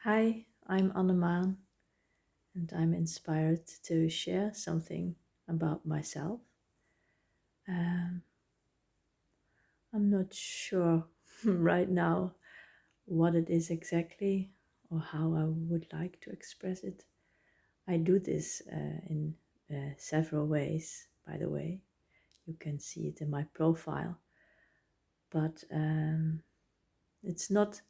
Hi, I'm Annemaan, and I'm inspired to share something about myself. Um, I'm not sure right now what it is exactly or how I would like to express it. I do this in several ways, by the way. You can see it in my profile, but it's not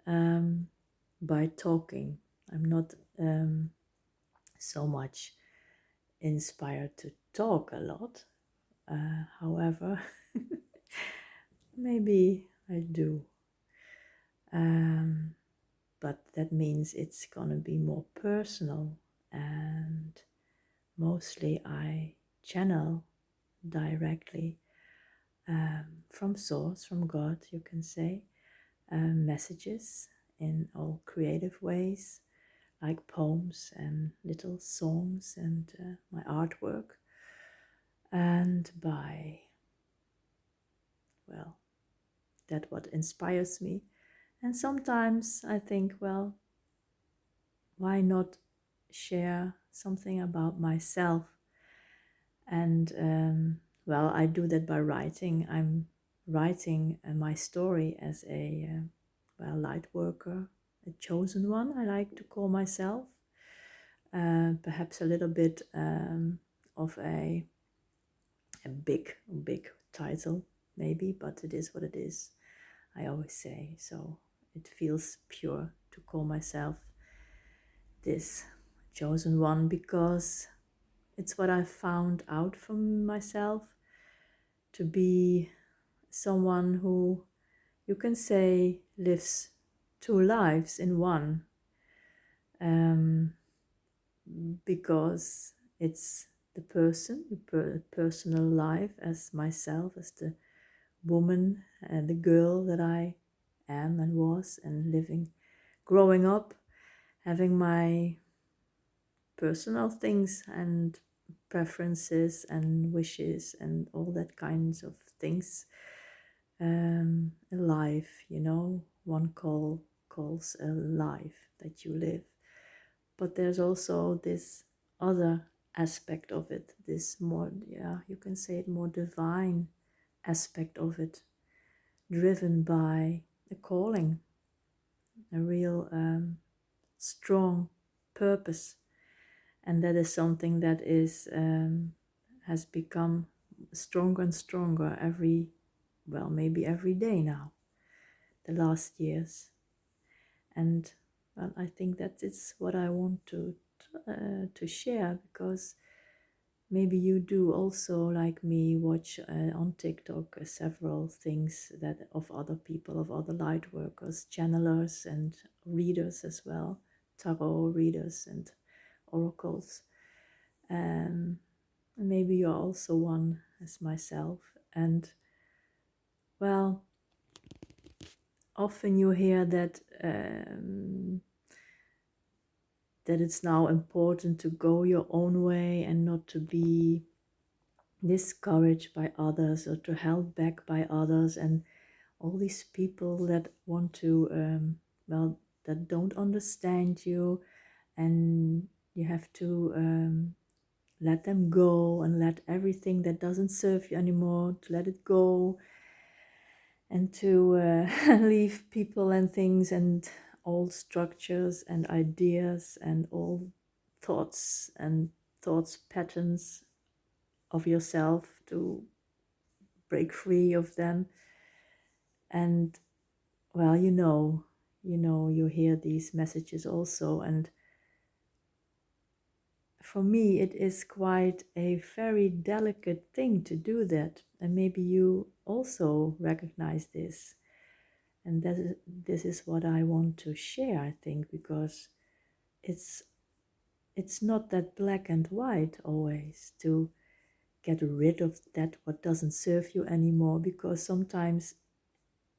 um, by talking. I'm not so much inspired to talk a lot. However, maybe I do. Um, but that means it's gonna be more personal, and mostly I channel directly from source, from God, you can say, messages in all creative ways, like poems and little songs and my artwork, and by, well, that what inspires me. And sometimes I think, well, why not share something about myself? And well, I do that by writing. I'm writing my story as a well, light worker, a chosen one, I like to call myself. Perhaps a little bit of a big title, maybe, but it is what it is. I always say so. It feels pure to call myself this chosen one because it's what I found out from myself, to be someone who, you can say, lives two lives in one, um, because it's the person, the personal life as myself, as the woman and the girl that I am and was, and living, growing up, having my personal things and preferences and wishes and all that kinds of things. A life, one calls a life that you live. But there's also this other aspect of it, this more, yeah, you can say it, more divine aspect of it, driven by a calling, a real strong purpose. And that is something that is has become stronger and stronger maybe every day now, the last years. And well, I think that is what I want to share, because maybe you do also, like me, watch on TikTok several things that of other people, of other light workers, channelers and readers as well, tarot readers and oracles. And maybe you're also one as myself. And well, often you hear that that it's now important to go your own way and not to be discouraged by others or to held back by others, and all these people that want to that don't understand you, and you have to let them go and let everything that doesn't serve you anymore, to let it go, and to leave people and things and all structures and ideas and all thoughts and thoughts patterns of yourself, to break free of them. And well, you hear these messages also, and for me it is quite a very delicate thing to do that, and maybe you also recognize this. And this is what I want to share, I think, because it's not that black and white always, to get rid of that what doesn't serve you anymore, because sometimes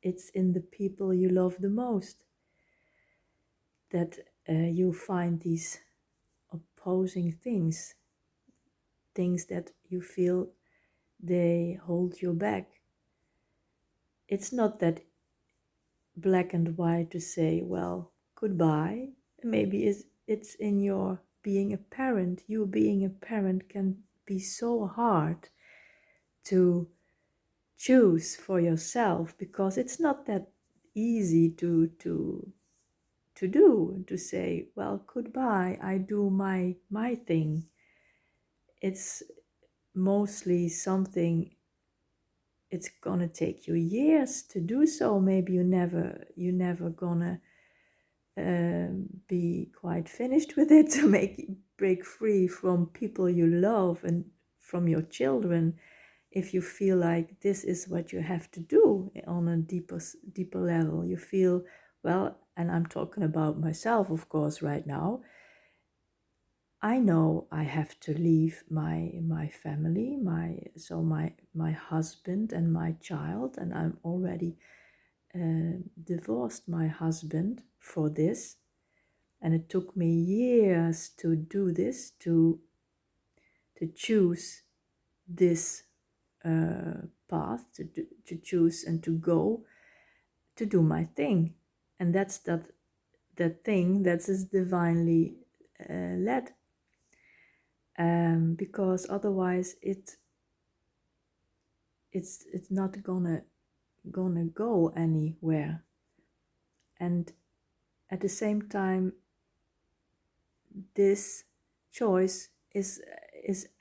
it's in the people you love the most that you find these opposing things that you feel they hold you back. It's not that black and white to say, well, goodbye. Maybe it's in your being a parent. You being a parent can be so hard to choose for yourself, because it's not that easy to do, to say, well, goodbye, I do my thing. It's mostly something, it's gonna take you years to do so. Maybe you never gonna be quite finished with it to break free from people you love and from your children, if you feel like this is what you have to do on a deeper level. You feel, well, and I'm talking about myself, of course, right now. I know I have to leave my family, my husband and my child, and I'm already divorced my husband for this, and it took me years to do this, to choose this path, to choose and to go to do my thing, and that's that thing that is divinely led, because otherwise it's not gonna go anywhere. And at the same time, this choice is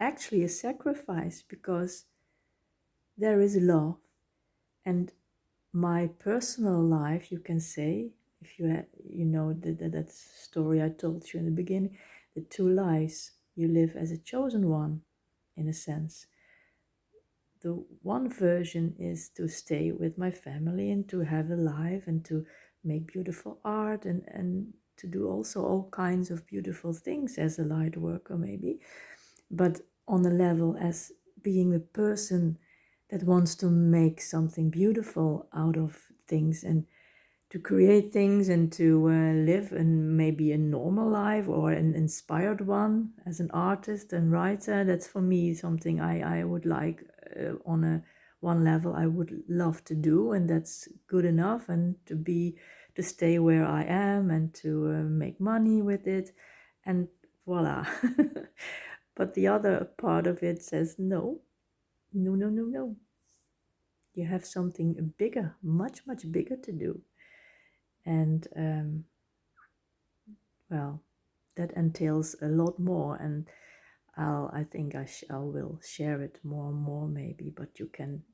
actually a sacrifice, because there is love. And my personal life, you can say, if you know that story I told you in the beginning, the two lives you live as a chosen one, in a sense. The one version is to stay with my family and to have a life and to make beautiful art and to do also all kinds of beautiful things as a light worker, maybe, but on a level as being a person that wants to make something beautiful out of things and to create things and to live in maybe a normal life or an inspired one as an artist and writer. That's for me something I would like on a one level I would love to do, and that's good enough, and to stay where I am and to make money with it, and voila. But the other part of it says no, no, no, no, no. You have something bigger, much, much bigger to do. And well, that entails a lot more, and I think I will share it more and more maybe, but you can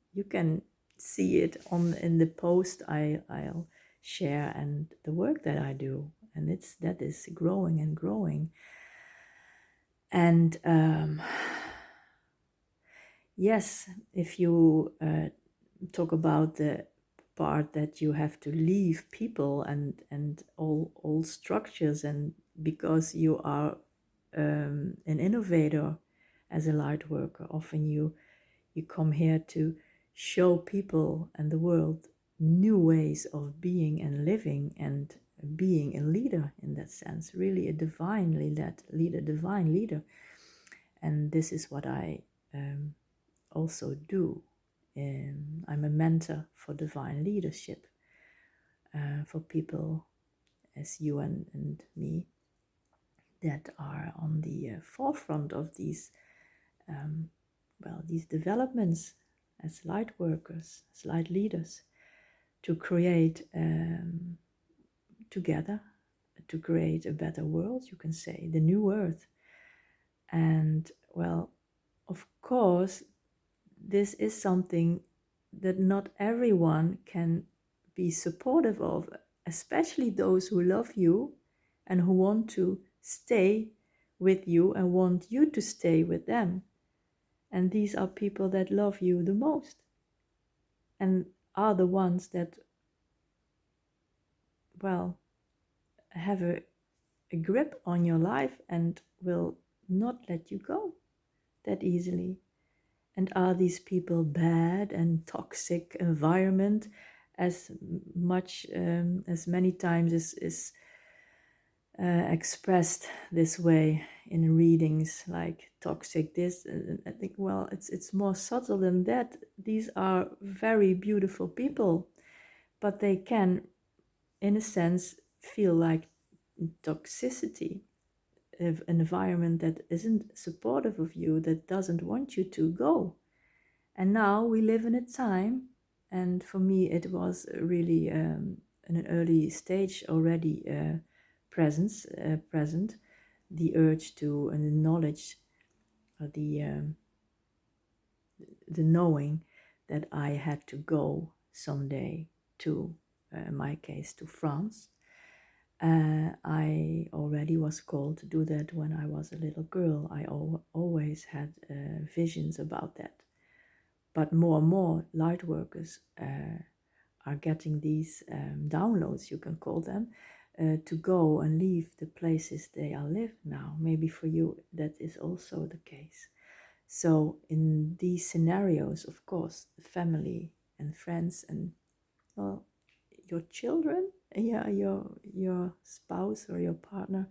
see it in the post I'll share, and the work that I do, and that is growing and growing. And yes, if you talk about the part that you have to leave people and all structures, and because you are an innovator as a light worker, often you come here to show people and the world new ways of being and living and being a leader, in that sense, really a divinely led leader, divine leader. And this is what I also do. I'm a mentor for divine leadership, for people as you and me that are on the forefront of these these developments as light workers, as light leaders, to create together, to create a better world, you can say, the new earth. And well, of course, this is something that not everyone can be supportive of, especially those who love you and who want to stay with you and want you to stay with them. And these are people that love you the most and are the ones that, well, have a grip on your life and will not let you go that easily. And are these people bad and toxic environment as much as many times is expressed this way in readings, like toxic this? I think, well, it's more subtle than that. These are very beautiful people, but they can, in a sense, feel like toxicity, an environment that isn't supportive of you, that doesn't want you to go. And now we live in a time, and for me it was really in an early stage already present, the urge to and the knowledge, the knowing that I had to go someday to, in my case, to France. I already was called to do that when I was a little girl. I always had visions about that. But more and more light workers are getting these downloads, you can call them, to go and leave the places they are live now. Maybe for you that is also the case. So in these scenarios, of course, family and friends and, well, your children, yeah, your spouse or your partner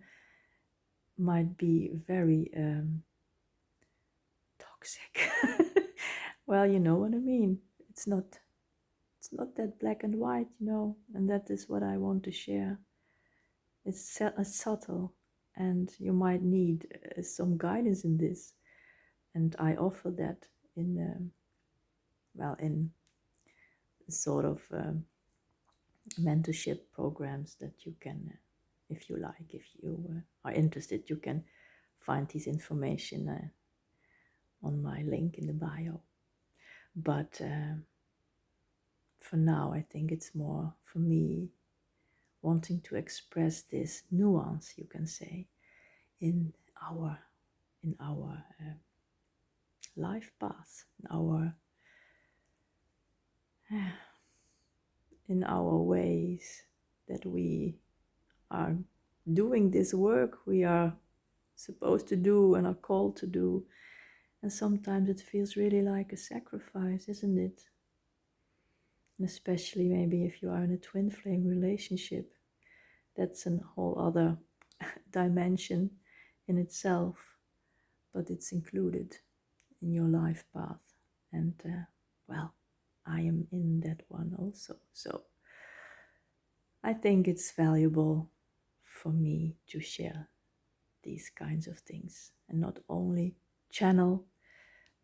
might be very toxic. Well, you know what I mean. It's not that black and white, and that is what I want to share. It's subtle, and you might need some guidance in this, and I offer that in in sort of mentorship programs that you can, if you like, if you are interested, you can find this information on my link in the bio. But for now, I think it's more for me wanting to express this nuance, you can say, in our life path, in our ways that we are doing this work we are supposed to do and are called to do. And sometimes it feels really like a sacrifice, isn't it? And especially maybe if you are in a twin flame relationship, that's a whole other dimension in itself, but it's included in your life path. And well, I am in that one also. So I think it's valuable for me to share these kinds of things and not only channel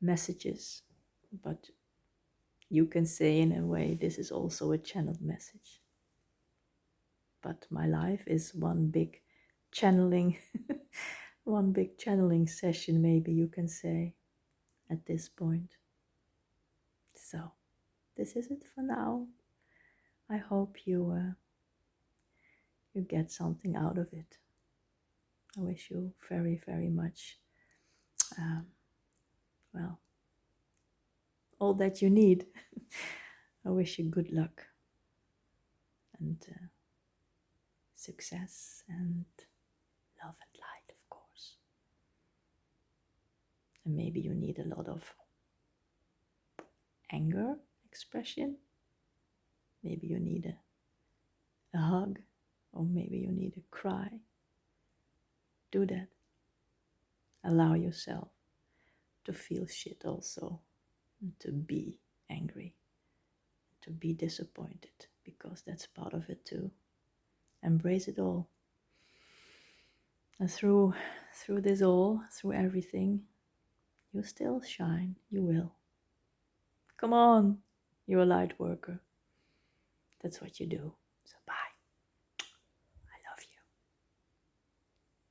messages, but you can say in a way this is also a channeled message. But my life is one big channeling, one big channeling session, maybe you can say, at this point. So this is it for now. I hope you get something out of it. I wish you very, very much, well, all that you need. I wish you good luck and success and love and light, of course. And maybe you need a lot of anger expression. Maybe you need a hug, or maybe you need a cry. Do that. Allow yourself to feel shit also, and to be angry, to be disappointed, because that's part of it too. Embrace it all. And through this all, through everything, you still shine. You will. Come on, you're a light worker. That's what you do. So bye.